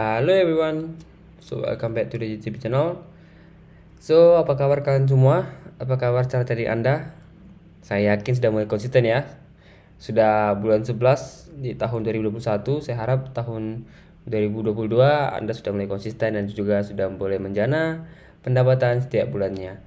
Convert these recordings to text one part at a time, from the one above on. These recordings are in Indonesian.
Halo everyone, so welcome back to the YouTube channel. So apa kabar kalian semua? Apa kabar cara dari Anda? Saya yakin sudah mulai konsisten ya. Sudah bulan 11 di tahun 2021. Saya harap tahun 2022 Anda sudah mulai konsisten dan juga sudah boleh menjana pendapatan setiap bulannya.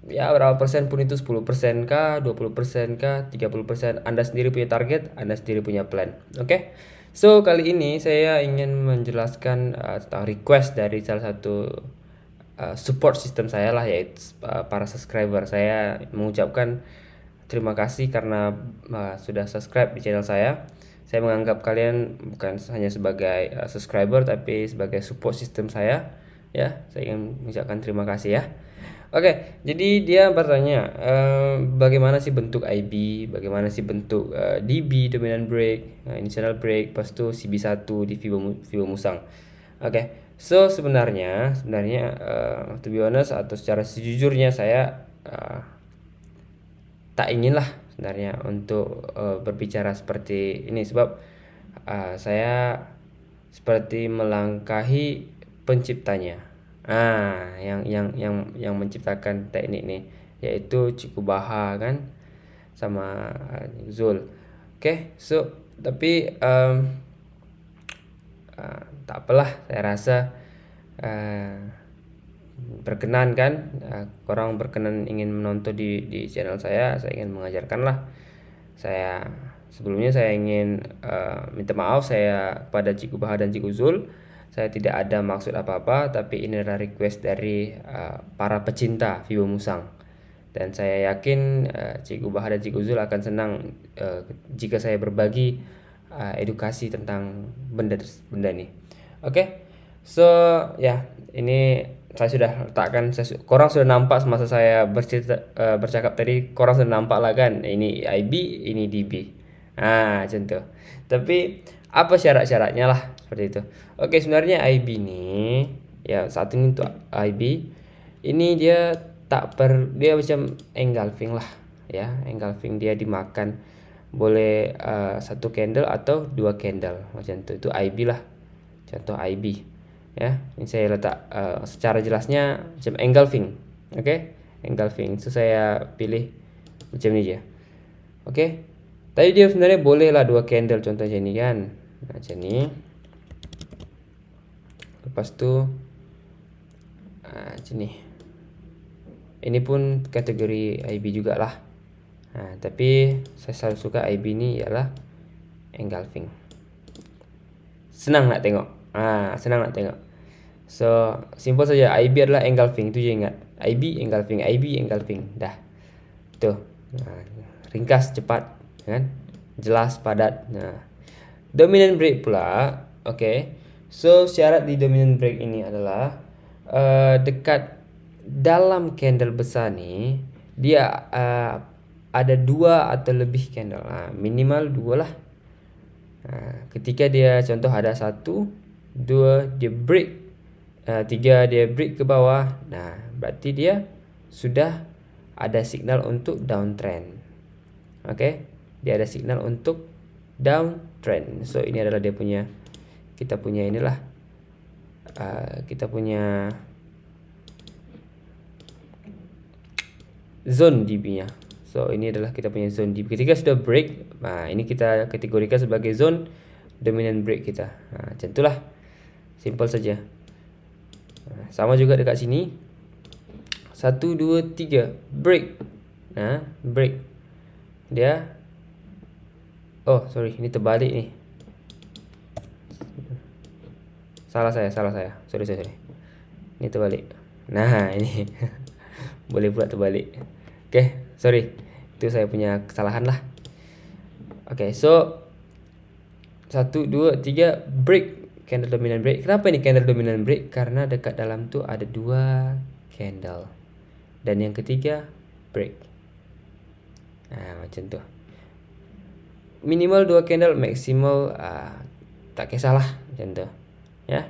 Ya berapa persen pun itu, 10% kah, 20% kah, 30%, Anda sendiri punya target, Anda sendiri punya plan. Oke. So kali ini saya ingin menjelaskan tentang request dari salah satu support system saya lah, yaitu para subscriber. Saya mengucapkan terima kasih karena sudah subscribe di channel saya. Saya menganggap kalian bukan hanya sebagai subscriber tapi sebagai support system saya. Ya, saya ingin mengucapkan terima kasih ya. Oke, jadi dia bertanya bagaimana sih bentuk IB, bagaimana sih bentuk DB, dominant break, initial break, pas itu CB1 di Fibo Musang. Oke, so sebenarnya to be honest atau secara sejujurnya saya tak ingin lah sebenarnya untuk berbicara seperti ini, sebab saya seperti melangkahi penciptanya. Yang menciptakan teknik ini yaitu Chikubaha kan, sama Zul. Oke, so tapi tak apalah, saya rasa berkenan kan, orang berkenan ingin menonton di channel saya ingin mengajarkan lah. Sebelumnya saya ingin minta maaf saya kepada Chikubaha dan Ciku Zul. Saya tidak ada maksud apa-apa, tapi ini adalah request dari para pecinta Fibo Musang. Dan saya yakin Chikubaha dan Ciku Zul akan senang jika saya berbagi edukasi tentang benda ini. Oke. So ya, ini saya sudah letakkan, korang sudah nampak semasa saya bercakap tadi, korang sudah nampak lah kan, ini IB, ini DB. Macam tu. Tapi apa syarat-syaratnya lah seperti itu. Oke, sebenarnya IB ini ya, saat ini untuk IB ini dia dia macam engulfing lah ya, engulfing, dia dimakan boleh satu candle atau dua candle macam tu. Itu IB lah, contoh IB ya. Ini saya letak secara jelasnya macam engulfing. Oke, engulfing. So saya pilih macam ni je. Oke. Tadi dia sebenarnya boleh lah dua candle contohnya ni kan, macam ni. Lepas tu macam ni. Ini pun kategori IB jugalah. Tapi saya selalu suka IB ni ialah engulfing. Senang nak tengok. Senang nak tengok. So simple saja, IB adalah engulfing, tu je ingat. IB engulfing, IB engulfing. Dah. Tu. Ringkas, cepat kan? Jelas, padat. Dominant break pula. Okay. So syarat di dominant break ini adalah dekat dalam candle besar ni dia ada dua atau lebih candle. Minimal dua lah. Ketika dia contoh ada 1, 2 dia break, 3 dia break ke bawah, berarti dia sudah ada signal untuk downtrend. Okay, dia ada signal untuk downtrend. So ini adalah dia punya, kita punya inilah kita punya zone DB nya. So ini adalah kita punya zone DB. Ketika sudah break, ini kita kategorikan sebagai zone dominant break kita. Macam itulah, simple saja. Sama juga dekat sini, 1, 2, 3 break. Break dia, oh sorry, ini terbalik ni, salah saya, sorry, ini terbalik. Ini boleh pula terbalik. Okay, sorry, itu saya punya kesalahan lah. Okay, so 1, 2, 3 break, candle dominant break. Kenapa ini candle dominant break? Karena dekat dalam tu ada 2 candle dan yang ketiga break. Macam tu. Minimal 2 candle, maksimal tak kisahlah, macam tu. Ya.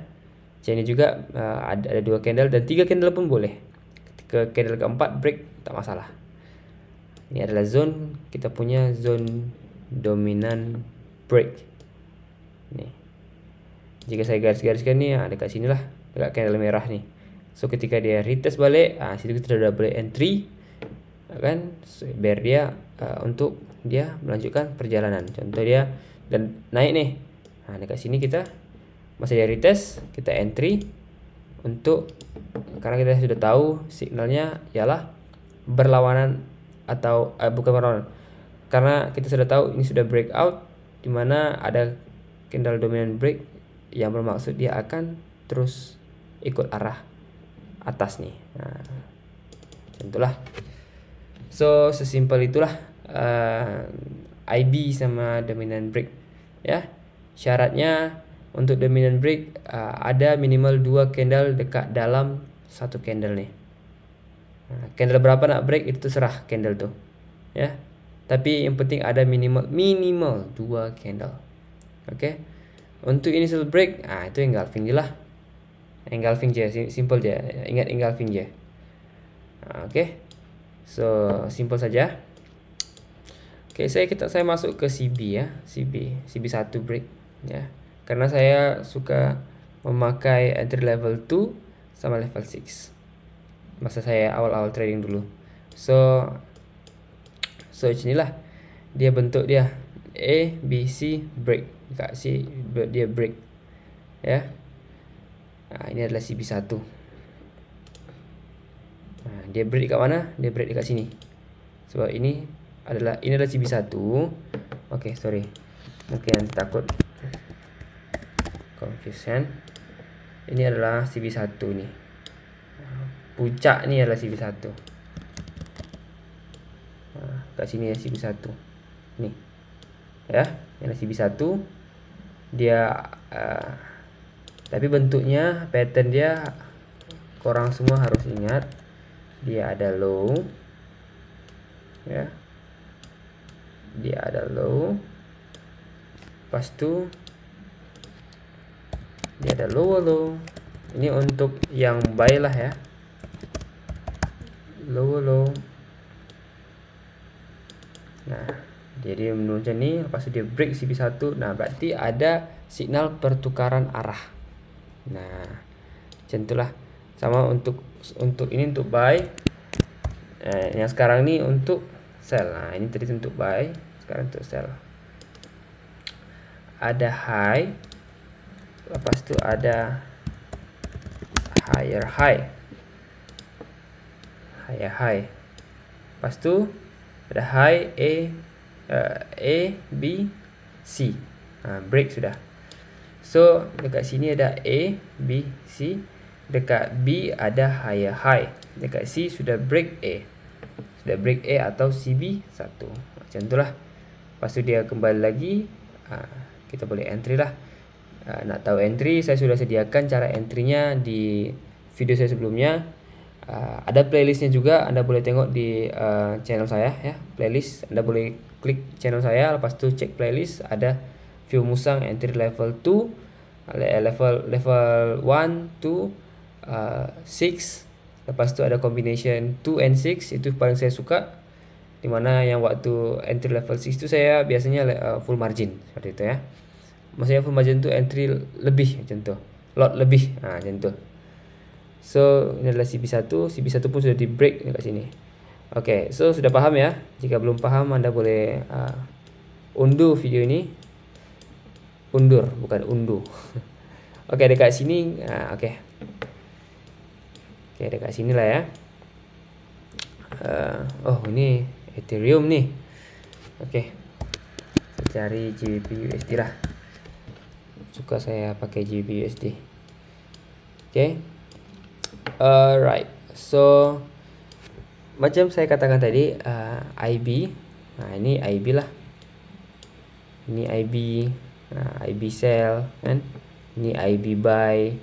Macam ni juga ada 2 candle dan 3 candle pun boleh. Ketika candle keempat break, tak masalah. Ini adalah zone, kita punya zone dominant break. Ni. Jika saya garis-gariskan nih, dekat sinilah, dekat candle merah nih. So ketika dia retest balik, situ kita sudah boleh entry, kan? So, biar dia untuk dia melanjutkan perjalanan. Contoh dia dan naik nih. Dekat sini kita masa dia retest, kita entry untuk, karena kita sudah tahu signalnya ialah berlawanan atau bukan berlawanan. Karena kita sudah tahu ini sudah breakout, dimana ada candle dominant break yang bermaksud dia akan terus ikut arah atas nih. Contohlah. So sesimpel itulah IB sama dominant break ya. Syaratnya untuk dominant break ada minimal 2 candle dekat dalam satu candle nih. Candle berapa nak break itu terserah candle tuh ya. Tapi yang penting ada minimal 2 candle. Oke. Untuk initial break, itu engulfing je lah. Engulfing je, simple je. Ingat engulfing je. Oke. So, simple saja. Oke, saya masuk ke CB ya. CB1 break ya. Karena saya suka memakai entry level 2 sama level 6. Masa saya awal-awal trading dulu. So inilah dia bentuk dia. A, B, C break. Dekat C dia break ya. Ini adalah CB1. Dia break dekat mana? Dia break dekat sini. Sebab ini adalah CB1. Oke, sorry. Mungkin takut confusion. Ini adalah CB1 nih. Puncak ni adalah CB1. Kat sini ya CB1. Nih. Ya, ini adalah CB1. Dia tapi bentuknya, pattern dia korang semua harus ingat, dia ada low ya, dia ada low, lepas tu dia ada low. Ini untuk yang buy lah ya, low. Nah, jadi menurut ni, lepas tu dia break CB1. Nah, berarti ada signal pertukaran arah. Nah, macam itulah. Sama untuk ini untuk buy. Yang sekarang ni untuk sell. Nah, ini tadi untuk buy, sekarang untuk sell. Ada high, lepas tu ada higher high. Lepas tu ada high A, B, C. Break sudah. So dekat sini ada A, B, C. Dekat B ada higher high. Dekat C sudah break A. Atau CB1. Macam itulah. Lepas tu dia kembali lagi. Kita boleh entry lah. Nak tahu entry, saya sudah sediakan cara entry-nya di video saya sebelumnya. Ada playlistnya juga, Anda boleh tengok di channel saya ya, playlist. Anda boleh klik channel saya, lepas tu cek playlist, ada view musang entry level 2, level 1, 2, 6. Lepas tu ada combination 2 and 6, itu paling saya suka. Dimana yang waktu entry level 6 tu saya biasanya full margin seperti itu ya. Maksudnya full margin tu entry lebih macam tu, lot lebih, macam tu. So ini adalah CB1 pun sudah di break dekat sini. Okay, so sudah paham ya. Jika belum paham, Anda boleh unduh video ini. Undur, bukan unduh. Okay, dekat sini. Okay, dekat sini lah ya. Oh, ini Ethereum nih. Okay, saya cari GBP/USD lah. Suka saya pakai GBP/USD. Okay. Alright, so macam saya katakan tadi, IB. Ini IB lah. Ini IB, IB sell kan. Ini IB buy.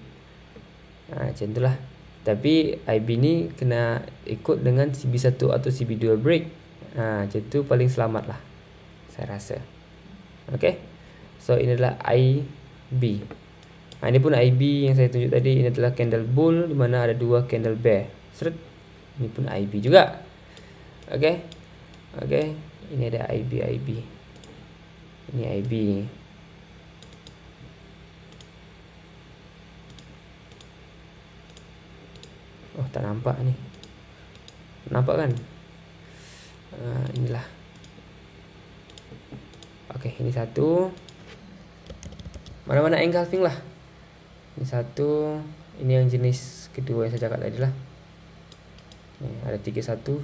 Macam itulah. Tapi IB ni kena ikut dengan CB1 atau CB2 break. Macam tu paling selamat lah, saya rasa. Okay. So ini adalah IB. Ini pun IB yang saya tunjuk tadi. Ini adalah candle bull, di mana ada 2 candle bear. Ini pun IB juga. Okay. Ini ada IB. Ini IB. Oh, tak nampak ni. Nampak kan? Inilah. Oke, ini satu. Mana-mana engulfing lah. Ini satu. Ini yang jenis kedua yang saya cakap tadi lah. Ada 3 1.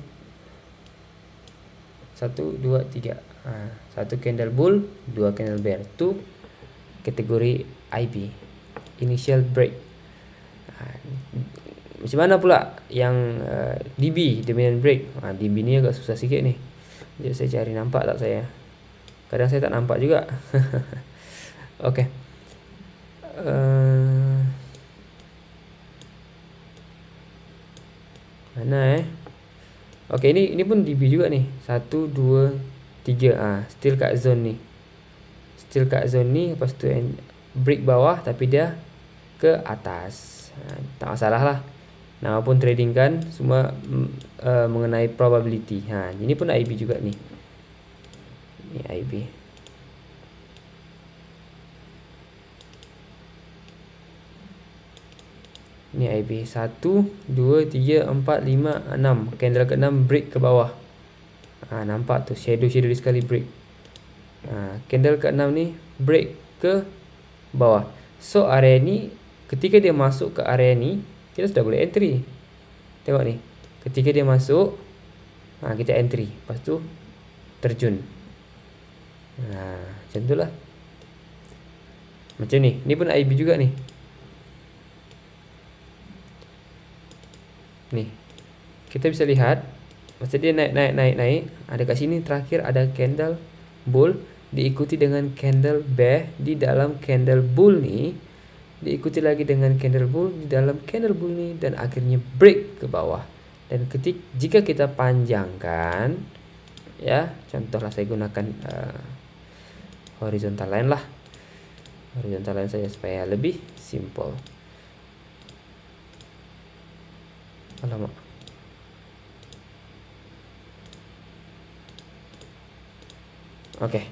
1 2 3. Satu candle bull, 2 candle bear. Itu kategori IB, initial break. Macam mana pula yang DB, dominant break? DB ni agak susah sikit ni. Jadi saya cari, nampak tak saya? Kadang saya tak nampak juga. Okey. Mana Okey, ini pun DB juga ni. 1 2 3. Still kat zone ni. Still kat zone ni, lepas tu break bawah tapi dia ke atas. Tak masalah lah. Nama pun trading kan, semua mengenai probability. Ini pun IB juga ni. Ni IB. Ni IB 1 2 3 4 5 6. Candle ke-6 break ke bawah. Nampak tu shadow sekali break. Candle ke-6 ni break ke bawah. So area ni, ketika dia masuk ke area ni, kita sudah boleh entry. Tengok ni. Ketika dia masuk, kita entry. Lepas tu terjun. Macam tu lah. Macam ni. Ni pun IB juga ni. Ni. Kita bisa lihat masa dia naik. Ada kat sini terakhir ada candle bull diikuti dengan candle bear di dalam candle bull ni, diikuti lagi dengan candle bull di dalam candle bull ni, dan akhirnya break ke bawah. Dan jika kita panjangkan, ya, contohlah saya gunakan horizontal line lah. Horizontal line saja supaya lebih simple. Alamak. Okey.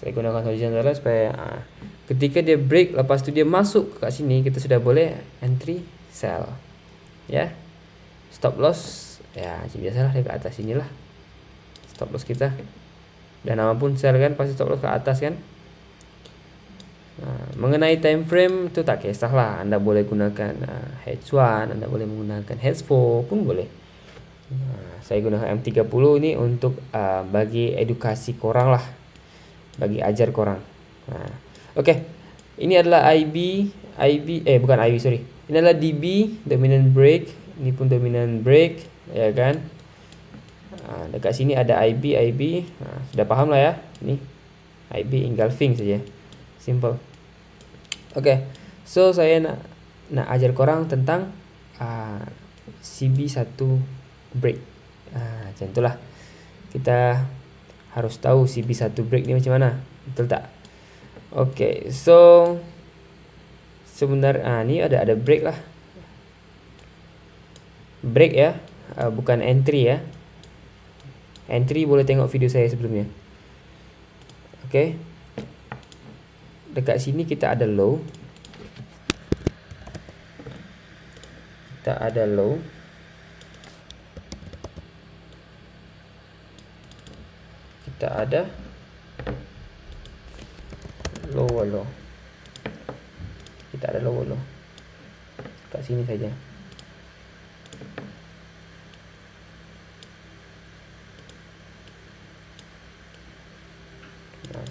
Saya gunakan horizontal line supaya ketika dia break, lepas tu dia masuk kat sini, kita sudah boleh entry sell. Ya. Stop loss ya macam biasalah, dia kat atas sini lah stop loss kita. Dan nama pun sell kan, pasti stop loss ke atas kan. Mengenai time frame tu tak kisahlah, anda boleh gunakan H1, anda boleh menggunakan H4 pun boleh. Saya gunakan M30 ni untuk bagi edukasi korang lah, bagi ajar korang. Okey, ini adalah bukan IB, sorry. Ini adalah DB, dominant break. Ini pun dominant break, ya kan. Dekat sini ada IB. Sudah faham lah ya. Ni IB engulfing saja, simple. Okey, so saya nak ajar korang tentang CB1 break. Macam itulah. Kita harus tahu CB1 break ni macam mana, betul tak? Okey, so sebenarnya ni ada break lah. Break ya, bukan entry ya. Entry boleh tengok video saya sebelumnya. Okey. Dekat sini kita ada low. Kita ada low. Kita ada lower low. Kita ada lower low. Kat sini saja.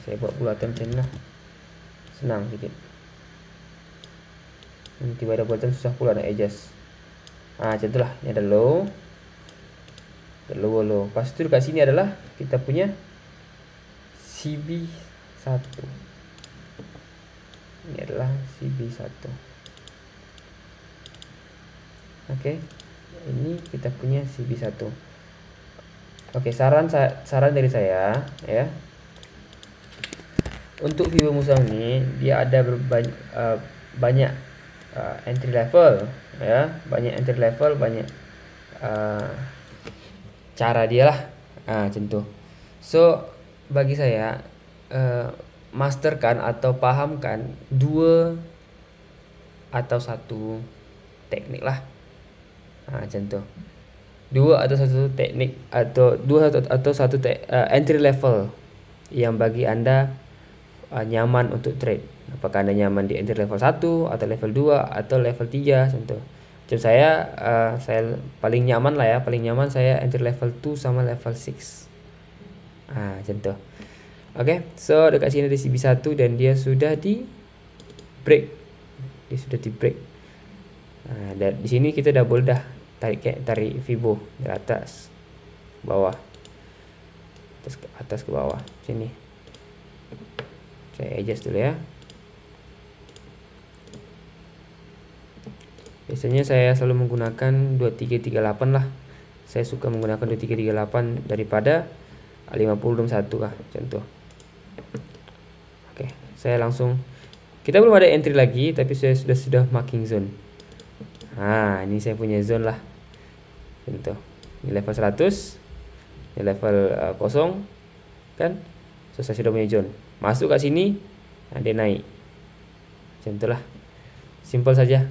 Saya buat bulatan macam ni lah, senang sikit. Tiba ada bulatan susah pula nak adjust. Macam tu lah. Ni ada low, ada lower low. Lepas tu dekat sini adalah kita punya CB1. Ini adalah CB1. Okey, ini kita punya CB1. Okey, saran dari saya ya. Untuk Vivo Musang ni, dia ada banyak entry level ya, banyak entry level, banyak cara dia lah, macam tu. So bagi saya masterkan atau pahamkan 2 atau 1 teknik lah. contoh dua atau satu teknik atau satu entry level yang bagi Anda nyaman untuk trade. Apakah Anda nyaman di entry level 1 atau level 2 atau level 3 contoh. Macam saya paling nyaman lah ya, paling nyaman saya entry level 2 sama level 6. Contoh. Oke, so dekat sini ada CB1 dan dia sudah di break. Dia sudah di break. Dan di sini kita dah tarik Fibo dari atas ke bawah. Atas ke bawah. Sini. Saya adjust dulu ya. Biasanya saya selalu menggunakan 2338 lah. Saya suka menggunakan 2338 daripada 5021 lah contoh. Oke, saya langsung, kita belum ada entry lagi tapi saya sudah marking zone. Ini saya punya zone lah contoh. Ini level 100, ini level 0 kan. So saya sudah punya zone. Masuk ke sini, dia naik. Contohlah. Simple saja.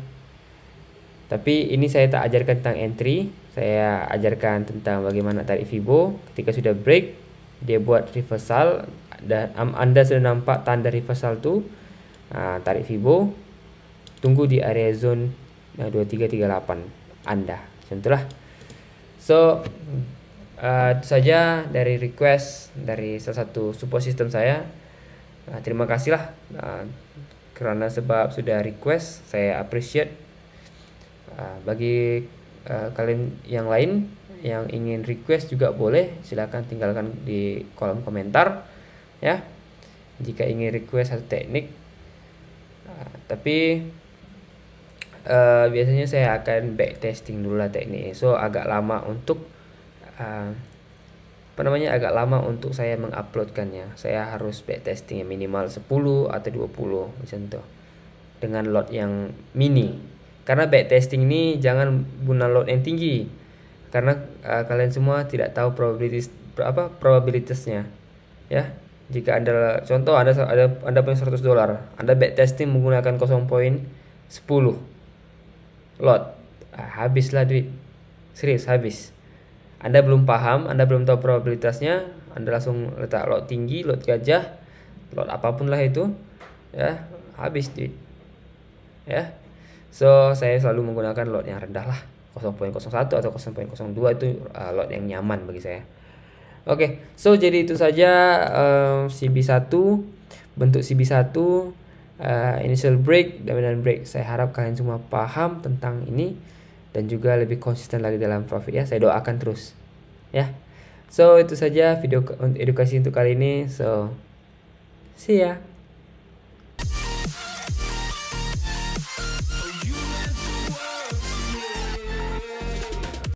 Tapi ini saya tak ajarkan tentang entry, saya ajarkan tentang bagaimana tarik Fibo. Ketika sudah break, dia buat reversal dan Anda sudah nampak tanda reversal tu. Tarik Fibo, tunggu di area zone 2338 Anda. Contohlah. So itu saja dari request dari salah satu support system saya. Terima kasih lah karena sebab sudah request, saya appreciate. Bagi kalian yang lain yang ingin request juga boleh, silakan tinggalkan di kolom komentar ya. Jika ingin request satu teknik, tapi biasanya saya akan backtesting dulu lah teknik. So agak lama untuk agak lama untuk saya menguploadkannya. Saya harus backtesting minimal 10 atau 20 macam tu dengan lot yang mini. Karena backtesting ini jangan guna load yang tinggi, karena kalian semua tidak tahu probabilitasnya ya. Jika Anda contoh Anda punya $100, Anda backtesting menggunakan 0.10 lot, habislah duit, serius habis. Anda belum paham, Anda belum tahu probabilitasnya, Anda langsung letak lot tinggi, lot gajah, lot apapun lah itu ya, habis duit ya. So saya selalu menggunakan lot yang rendah lah, 0.01 atau 0.02 itu lot yang nyaman bagi saya. Oke, so jadi itu saja CB1, bentuk CB1, initial break dan break. Saya harap kalian semua paham tentang ini dan juga lebih konsisten lagi dalam profit ya. Saya doakan terus ya. So itu saja video edukasi untuk kali ini. So see ya.